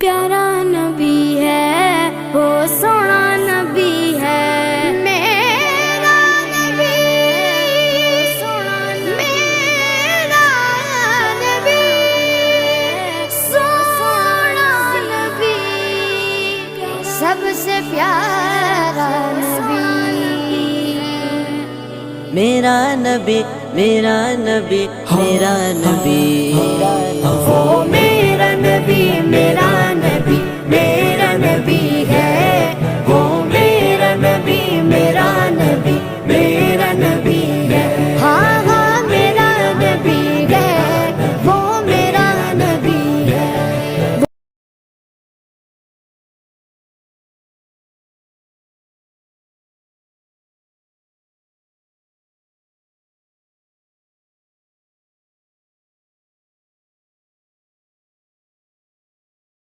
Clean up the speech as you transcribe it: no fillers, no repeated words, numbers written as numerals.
پیارا نبی ہے وہ سونا نبی ہے میرا نبی سونا میرا نبی سونا نبی سب سے پیارا نبی میرا نبی میرا نبی میرا نبی وہ میرا نبی میرا